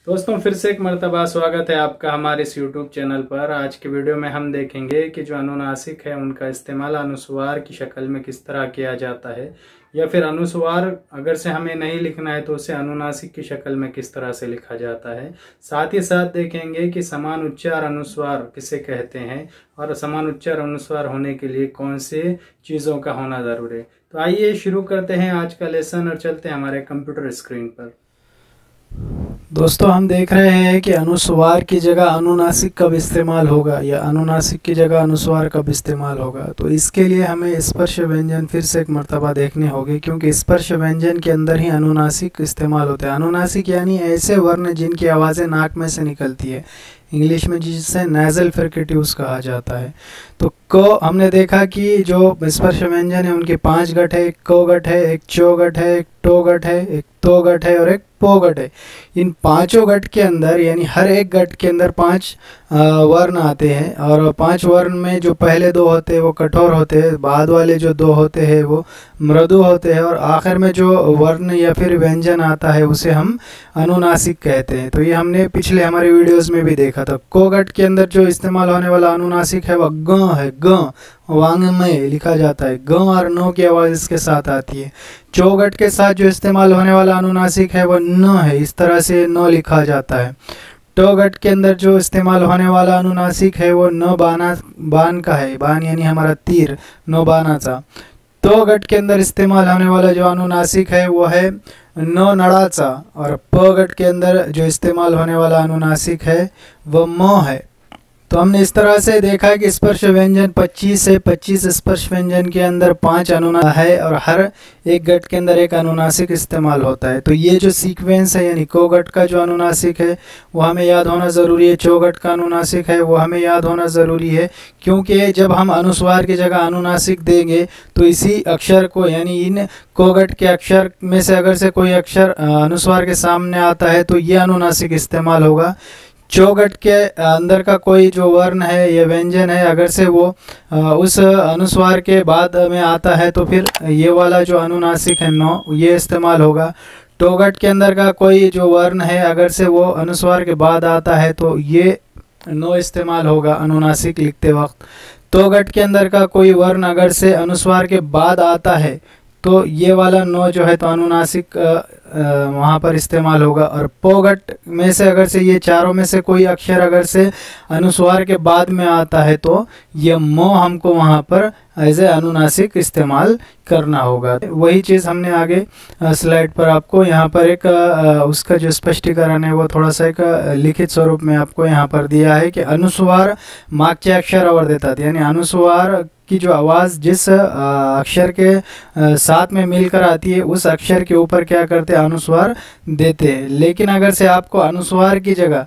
दोस्तों फिर से एक मर्तबा स्वागत है आपका हमारे इस YouTube चैनल पर। आज के वीडियो में हम देखेंगे कि जो अनुनासिक है उनका इस्तेमाल अनुस्वार की शक्ल में किस तरह किया जाता है, या फिर अनुस्वार अगर से हमें नहीं लिखना है तो उसे अनुनासिक की शक्ल में किस तरह से लिखा जाता है। साथ ही साथ देखेंगे कि समान उच्चार अनुस्वार किसे कहते हैं और समान उच्चार अनुस्वार होने के लिए कौन से चीज़ों का होना ज़रूरी है। तो आइए शुरू करते हैं आज का लेसन और चलते हैं हमारे कंप्यूटर स्क्रीन पर। दोस्तों हम देख रहे हैं कि अनुस्वार की जगह अनुनासिक कब इस्तेमाल होगा या अनुनासिक की जगह अनुस्वार कब इस्तेमाल होगा। तो इसके लिए हमें स्पर्श व्यंजन फिर से एक मर्तबा देखने होंगे, क्योंकि स्पर्श व्यंजन के अंदर ही अनुनासिक इस्तेमाल होता है। अनुनासिक यानी ऐसे वर्ण जिनकी आवाज़ें नाक में से निकलती है, इंग्लिश में जिसे नेजल फ्रिकेटिव्स कहा जाता है। तो क हमने देखा कि जो स्पर्श व्यंजन है उनके 5 गट है। एक क गट है, एक चो गट है, एक टो गट है, एक तो गट है और एक पो गट है। इन पांचों गट के अंदर यानी हर एक गट के अंदर 5 वर्ण आते हैं, और 5 वर्ण में जो पहले 2 होते हैं वो कठोर होते हैं, बाद वाले जो 2 होते हैं वो मृदु होते हैं, और आखिर में जो वर्ण या फिर व्यंजन आता है उसे हम अनुनासिक कहते हैं। तो ये हमने पिछले हमारे वीडियोस में भी देखा था। को गट के अंदर जो इस्तेमाल होने वाला अनुनासिक है वह ग है। ग वांग में लिखा जाता है, ग और नो की आवाज़ इसके साथ आती है। चौगट के साथ जो इस्तेमाल होने वाला अनुनासिक है वह न है, इस तरह से न लिखा जाता है। टोगट के अंदर जो इस्तेमाल होने वाला अनुनासिक है वो न बान का है, बान यानी हमारा तीर, न बानाचा। तो गट के अंदर इस्तेमाल होने वाला जो अनुनासिक है वो है न नड़ाचा, और प गट के अंदर जो इस्तेमाल होने वाला अनुनासिक है वह म है। तो हमने इस तरह से देखा है कि स्पर्श व्यंजन 25 से 25 स्पर्श व्यंजन के अंदर 5 अनुनासिक है और हर एक गट के अंदर एक अनुनासिक इस्तेमाल होता है। तो ये जो सीक्वेंस है यानी को गट का जो अनुनासिक है वो हमें याद होना ज़रूरी है, चो गट का अनुनासिक है वो हमें याद होना ज़रूरी है, क्योंकि जब हम अनुस्वार की जगह अनुनासिक देंगे तो इसी अक्षर को यानी इन को गट के अक्षर में से अगर से कोई अक्षर अनुस्वार के सामने आता है तो ये अनुनासिक इस्तेमाल होगा। चौगट के अंदर का कोई जो वर्ण है या व्यंजन है अगर से वो उस अनुस्वार के बाद में आता है तो फिर ये वाला जो अनुनासिक है नो ये इस्तेमाल होगा। टोगट के अंदर का कोई जो वर्ण है अगर से वो अनुस्वार के बाद आता है तो ये नो इस्तेमाल होगा अनुनासिक लिखते वक्त। तोगट के अंदर का कोई वर्ण अगर से अनुस्वार के बाद आता है तो ये वाला नो जो है तो अनुनासिक वहाँ पर इस्तेमाल होगा। और पोगट में से अगर से ये चारों में से कोई अक्षर अगर से अनुस्वार के बाद में आता है तो ये मो हमको वहाँ पर एज ए अनुनासिक इस्तेमाल करना होगा। वही चीज़ हमने आगे स्लाइड पर आपको यहाँ पर एक उसका जो स्पष्टीकरण है वो थोड़ा सा एक लिखित स्वरूप में आपको यहाँ पर दिया है कि अनुस्वार मागचे अक्षर आवर देतात, यानी अनुस्वार की जो आवाज़ जिस अक्षर के साथ में मिलकर आती है उस अक्षर के ऊपर क्या करते हैं अनुस्वार देते हैं। लेकिन अगर से आपको अनुस्वार की जगह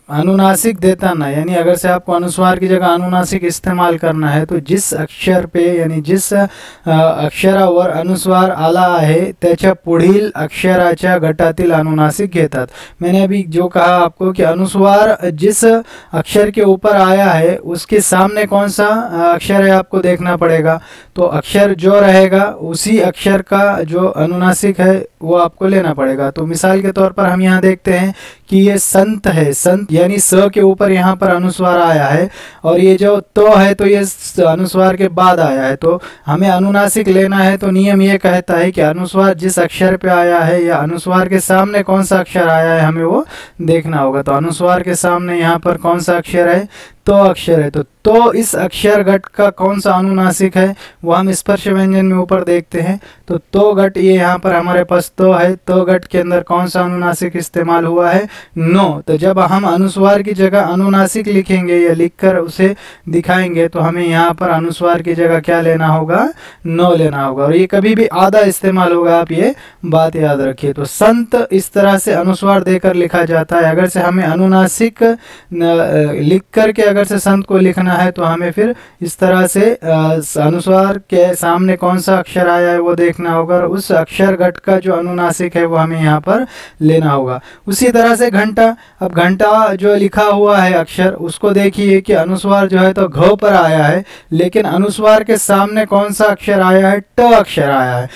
अनुनासिक देता ना, यानी अगर से आपको अनुस्वार की जगह अनुनासिक इस्तेमाल करना है तो जिस अक्षर पे यानी जिस अक्षरावर अनुस्वार आला आहे त्याच्या पुढील अक्षराच्या गटातील अनुनासिक घेतात। मैंने अभी जो कहा आपको कि अनुस्वार जिस अक्षर के ऊपर आया है उसके सामने कौन सा अक्षर है आपको देखना पड़ेगा। तो अक्षर जो रहेगा उसी अक्षर का जो अनुनासिक है वो आपको लेना पड़ेगा। तो मिसाल के तौर पर हम यहाँ देखते हैं कि ये संत है, संत यानी स के ऊपर यहाँ पर अनुस्वार आया है, और ये जो तो है तो ये अनुस्वार के बाद आया है। तो हमें अनुनासिक लेना है तो नियम ये कहता है कि अनुस्वार जिस अक्षर पे आया है या अनुस्वार के सामने कौन सा अक्षर आया है हमें वो देखना होगा। तो अनुस्वार के सामने यहाँ पर कौन सा अक्षर है, तो अक्षर है। तो इस अक्षर गट का कौन सा अनुनासिक है वो हम स्पर्श व्यंजन में ऊपर देखते हैं। तो गट ये यहाँ पर हमारे पास तो है, तो गट के अंदर कौन सा अनुनासिक इस्तेमाल हुआ है, नो। तो जब हम अनुस्वार की जगह अनुनासिक लिखेंगे या लिखकर उसे दिखाएंगे तो हमें यहाँ पर अनुस्वार की जगह क्या लेना होगा, नो लेना होगा, और ये कभी भी आधा इस्तेमाल होगा, आप ये बात याद रखिए। तो संत इस तरह से अनुस्वार देकर लिखा जाता है। अगर से हमें अनुनासिक लिख करके अगर से संत को लिखना है तो हमें फिर इस तरह से अनुस्वार के सामने कौन सा अक्षर आया है वो देखना होगा, और उस अक्षर गट का जो अनुनासिक है वो हमें यहाँ पर लेना होगा। उसी तरह से घंटा, अब घंटा जो लिखा हुआ है अक्षर उसको देखिए कि अनुस्वार जो है तो घ पर आया है, लेकिन अनुस्वार के सामने कौन सा अक्षर आया है, ट अक्षर आया है।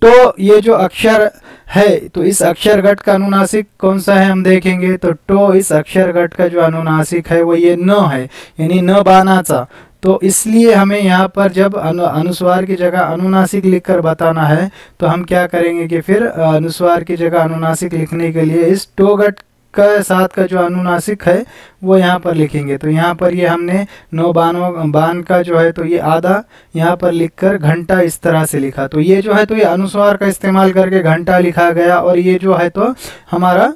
तो ये जो अक्षर है। तो इस अक्षर गट का अनुनासिक कौन सा है हम देखेंगे तो टो इस अक्षर गट का जो अनुनासिक है वो ये न है, यानी न बानाचा। तो इसलिए हमें यहाँ पर जब अनुस्वार की जगह अनुनासिक लिखकर बताना है तो हम क्या करेंगे कि फिर अनुस्वार की जगह अनुनासिक लिखने के लिए इस टो गट का साथ का जो अनुनासिक है वो यहाँ पर लिखेंगे। तो यहाँ पर ये हमने नो बान का जो है तो ये आधा यहाँ पर लिखकर घंटा इस तरह से लिखा। तो ये जो है तो ये अनुस्वार का इस्तेमाल करके घंटा लिखा गया, और ये जो है तो हमारा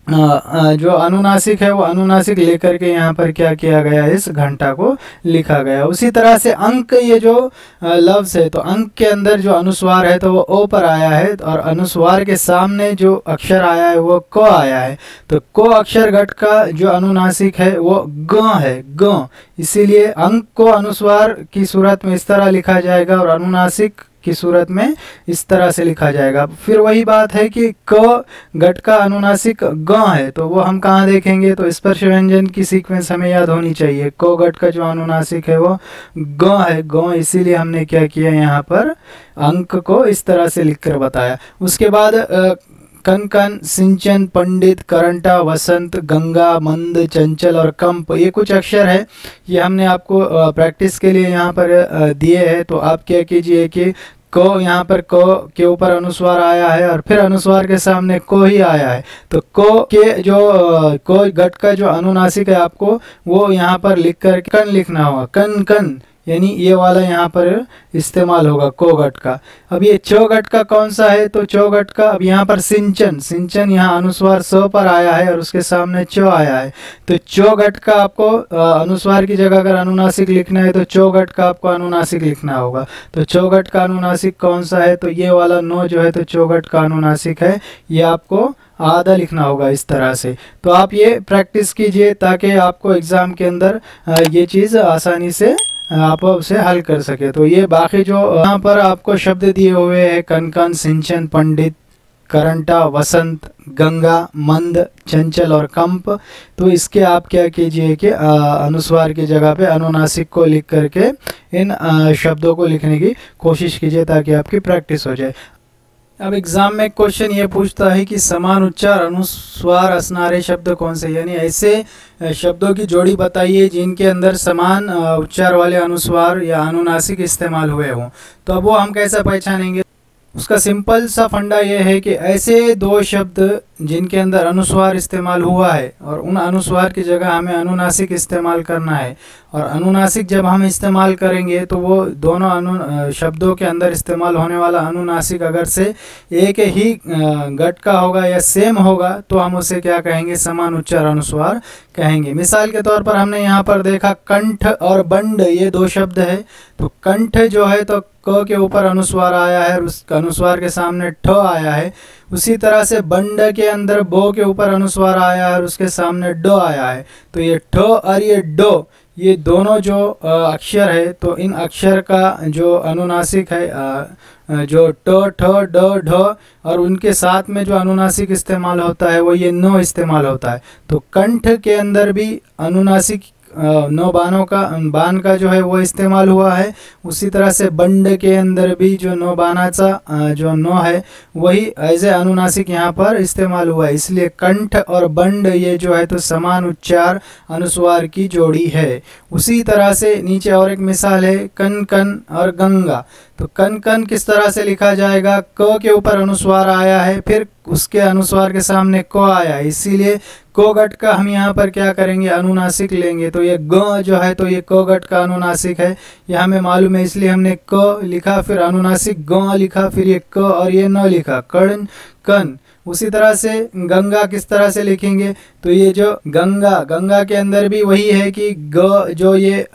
जो अनुनासिक है वो अनुनासिक लेकर के यहाँ पर क्या किया गया, इस घंटा को लिखा गया। उसी तरह से अंक, ये जो लफ्ज़ है तो अंक के अंदर जो अनुस्वार है तो वो ओ पर आया है, और अनुस्वार के सामने जो अक्षर आया है वो क आया है। तो को अक्षर गट का जो अनुनासिक है वो ग है, ग। इसीलिए अंक को अनुस्वार की सूरत में इस तरह लिखा जाएगा और अनुनासिक की सूरत में इस तरह से लिखा जाएगा। फिर वही बात है कि क गट का अनुनासिक ग है, तो वो हम कहाँ देखेंगे, तो स्पर्श व्यंजन की सीक्वेंस हमें याद होनी चाहिए। को गट का जो अनुनासिक है वो ग है, ग। इसीलिए हमने क्या किया, यहाँ पर अंक को इस तरह से लिखकर बताया। उसके बाद कन कन, सिंचन, पंडित, करंटा, वसंत, गंगा, मंद, चंचल और कंप, ये कुछ अक्षर है। ये हमने आपको प्रैक्टिस के लिए यहाँ पर दिए हैं। तो आप क्या कीजिए कि को, यहाँ पर को के ऊपर अनुस्वार आया है और फिर अनुस्वार के सामने को ही आया है। तो को के जो को गट का जो अनुनासिक है आपको वो यहाँ पर लिख कर कन लिखना होगा, कन कन, यानी ये वाला यहाँ पर इस्तेमाल होगा को गट का। अब ये चो गट का कौन सा है, तो चो गट का अब यहाँ पर सिंचन, सिंचन यहाँ अनुस्वार स पर आया है और उसके सामने चो आया है। तो चो गट का आपको अनुस्वार की जगह अगर अनुनासिक लिखना है तो चो गट का आपको अनुनासिक लिखना होगा। तो चो गट का अनुनासिक कौन सा है, तो ये वाला नो जो है तो चो गट का अनुनासिक है, ये आपको आधा लिखना होगा इस तरह से। तो आप ये प्रैक्टिस कीजिए ताकि आपको एग्ज़ाम के अंदर ये चीज़ आसानी से आप उसे हल कर सके। तो ये बाकी जो यहाँ पर आपको शब्द दिए हुए हैं, कनकन, सिंचन, पंडित, करंटा, वसंत, गंगा, मंद, चंचल और कंप, तो इसके आप क्या कीजिए कि अनुस्वार की जगह पे अनुनासिक को लिख करके इन शब्दों को लिखने की कोशिश कीजिए ताकि आपकी प्रैक्टिस हो जाए। अब एग्जाम में क्वेश्चन ये पूछता है कि समान उच्चार अनुस्वार असनारे शब्द कौन से, यानी ऐसे शब्दों की जोड़ी बताइए जिनके अंदर समान उच्चार वाले अनुस्वार या अनुनासिक इस्तेमाल हुए हों। तो अब वो हम कैसे पहचानेंगे, उसका सिंपल सा फंडा ये है कि ऐसे दो शब्द जिनके अंदर अनुस्वार इस्तेमाल हुआ है और उन अनुस्वार की जगह हमें अनुनासिक इस्तेमाल करना है, और अनुनासिक जब हम इस्तेमाल करेंगे तो वो दोनों शब्दों के अंदर इस्तेमाल होने वाला अनुनासिक अगर से एक ही गट का होगा या सेम होगा तो हम उसे क्या कहेंगे, समान उच्चार अनुस्वार कहेंगे। मिसाल के तौर पर हमने यहाँ पर देखा कंठ और बंड, ये दो शब्द है। तो कंठ जो है तो क के ऊपर अनुस्वार आया है और उस अनुस्वार के सामने ठ आया है। उसी तरह से बंड के अंदर बो के ऊपर अनुस्वार आया है और उसके सामने ड आया है। तो ये ठ और ये डो, ये दोनों जो अक्षर है तो इन अक्षर का जो अनुनासिक है जो ट, ठ, ड, ढ और उनके साथ में जो अनुनासिक इस्तेमाल होता है वो ये नो इस्तेमाल होता है। तो कंठ के अंदर भी अनुनासिक नो बान का जो है वो इस्तेमाल हुआ है। उसी तरह से बंड के अंदर भी जो नो बानाचा जो नो है वही एज ए अनुनासिक यहाँ पर इस्तेमाल हुआ है। इसलिए कंठ और बंड ये जो है तो समान उच्चार अनुस्वार की जोड़ी है। उसी तरह से नीचे और एक मिसाल है कन कन और गंगा। तो कन कन किस तरह से लिखा जाएगा, क के ऊपर अनुस्वार आया है फिर उसके अनुस्वार के सामने को आया है, इसीलिए को गट का हम यहाँ पर क्या करेंगे, अनुनासिक लेंगे। तो ये ग जो है तो ये को गट का अनुनासिक है, ये हमें मालूम है, इसलिए हमने क लिखा फिर अनुनासिक ग लिखा फिर ये क और ये न लिखा, कण कन। उसी तरह से गंगा किस तरह से लिखेंगे, तो ये जो गंगा के अंदर भी वही है कि ग जो ये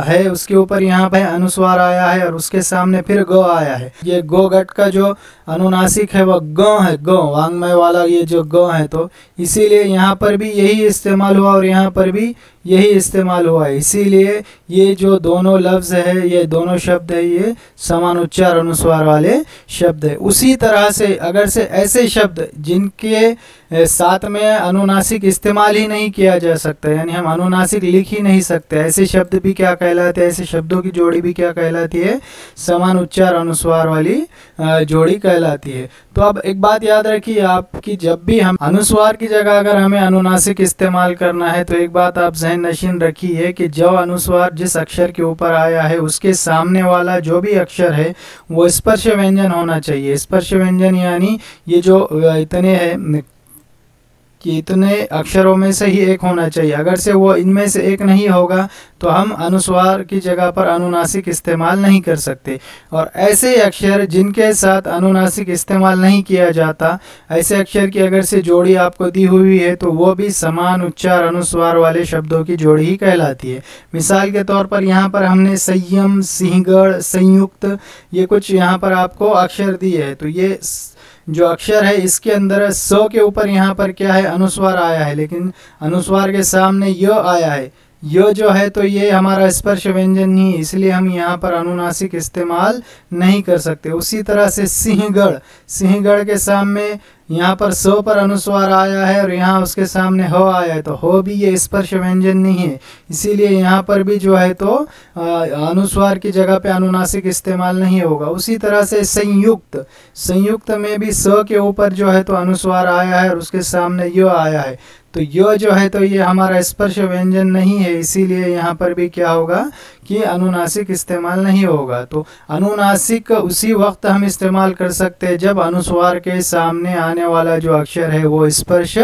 है उसके ऊपर यहाँ पे अनुस्वार आया है और उसके सामने फिर ग आया है। ये गो गट का जो अनुनासिक है वह ग है, ग वांग्मय वाला ये जो ग है, तो इसीलिए यहाँ पर भी यही इस्तेमाल हुआ और यहाँ पर भी यही इस्तेमाल हुआ है। इसीलिए ये जो दोनों लफ्ज़ है, ये दोनों शब्द है, ये समान उच्चार अनुस्वार वाले शब्द है। उसी तरह से अगर से ऐसे शब्द जिनके साथ में अनुनासिक इस्तेमाल ही नहीं किया जा सकता, यानी हम अनुनासिक लिख ही नहीं सकते, ऐसे शब्द भी क्या कहलाते हैं, ऐसे शब्दों की जोड़ी भी क्या कहलाती है, समान उच्चार अनुस्वार वाली जोड़ी कहलाती है। कहलाती है। तो अब एक बात याद रखिए आप कि जब भी हम अनुस्वार की जगह अगर हमें अनुनासिक इस्तेमाल करना है तो एक बात आप ज़हन नशीन रखिए कि जो अनुस्वार जिस अक्षर के ऊपर आया है उसके सामने वाला जो भी अक्षर है वो स्पर्श व्यंजन होना चाहिए। स्पर्श व्यंजन यानी ये जो इतने हैं कि इतने अक्षरों में से ही एक होना चाहिए। अगर से वो इनमें से एक नहीं होगा तो हम अनुस्वार की जगह पर अनुनासिक इस्तेमाल नहीं कर सकते। और ऐसे अक्षर जिनके साथ अनुनासिक इस्तेमाल नहीं किया जाता, ऐसे अक्षर की अगर से जोड़ी आपको दी हुई है तो वो भी समान उच्चार अनुस्वार वाले शब्दों की जोड़ी ही कहलाती है। मिसाल के तौर पर यहाँ पर हमने संयम, सिंहगढ़, संयुक्त, ये कुछ यहाँ पर आपको अक्षर दिए है। तो ये जो अक्षर है इसके अंदर स के ऊपर यहाँ पर क्या है, अनुस्वार आया है, लेकिन अनुस्वार के सामने य आया है। य जो है तो ये हमारा स्पर्श व्यंजन नहीं, इसलिए हम यहाँ पर अनुनासिक इस्तेमाल नहीं कर सकते। उसी तरह से सिंहगढ़, सिंहगढ़ के सामने यहाँ पर स पर अनुस्वार आया है और यहाँ उसके सामने ह आया है, तो ह भी ये स्पर्श व्यंजन नहीं है, इसीलिए यहाँ पर भी जो है तो अनुस्वार की जगह पे अनुनासिक इस्तेमाल नहीं होगा। उसी तरह से संयुक्त, संयुक्त में भी स के ऊपर जो है तो अनुस्वार आया है और उसके सामने य आया है, तो य जो है तो ये हमारा स्पर्श व्यंजन नहीं है, इसीलिए यहाँ पर भी क्या होगा कि अनुनासिक इस्तेमाल नहीं होगा। तो अनुनासिक उसी वक्त हम इस्तेमाल कर सकते हैं जब अनुस्वार के सामने आने वाला जो अक्षर है वो स्पर्श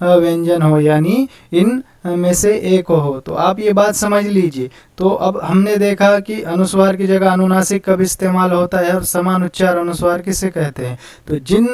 व्यंजन हो, यानी इन में से एक हो। तो आप ये बात समझ लीजिए। तो अब हमने देखा कि अनुस्वार की जगह अनुनासिक कब इस्तेमाल होता है और समान उच्चार अनुस्वार किसे कहते हैं। तो जिन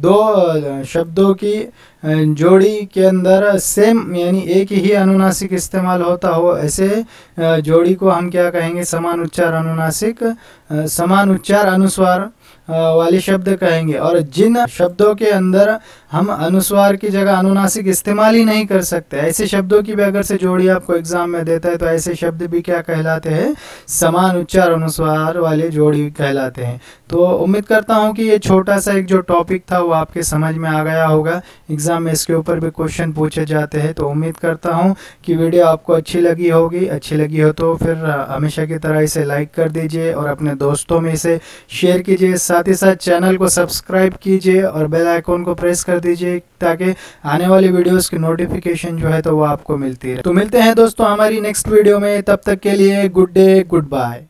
दो शब्दों की जोड़ी के अंदर सेम यानी एक ही अनुनासिक इस्तेमाल होता हो, ऐसे जोड़ी को हम क्या कहेंगे, समान उच्चार अनुनासिक, समान उच्चार अनुस्वार वाले शब्द कहेंगे। और जिन शब्दों के अंदर हम अनुस्वार की जगह अनुनासिक इस्तेमाल ही नहीं कर सकते, ऐसे शब्दों की भी अगर से जोड़ी आपको एग्जाम में देता है तो ऐसे शब्द भी क्या कहलाते हैं, समान उच्चार अनुस्वार वाले जोड़ी कहलाते हैं। तो उम्मीद करता हूं कि ये छोटा सा एक जो टॉपिक था वो आपके समझ में आ गया होगा। एग्जाम में इसके ऊपर भी क्वेश्चन पूछे जाते हैं। तो उम्मीद करता हूं कि वीडियो आपको अच्छी लगी होगी। अच्छी लगी हो तो फिर हमेशा की तरह इसे लाइक कर दीजिए और अपने दोस्तों में इसे शेयर कीजिए। साथ ही साथ चैनल को सब्सक्राइब कीजिए और बेल आइकॉन को प्रेस कर दीजिए ताकि आने वाली वीडियोस की नोटिफिकेशन जो है तो वो आपको मिलती रहे। तो मिलते हैं दोस्तों हमारी नेक्स्ट वीडियो में, तब तक के लिए गुड डे, गुड बाय।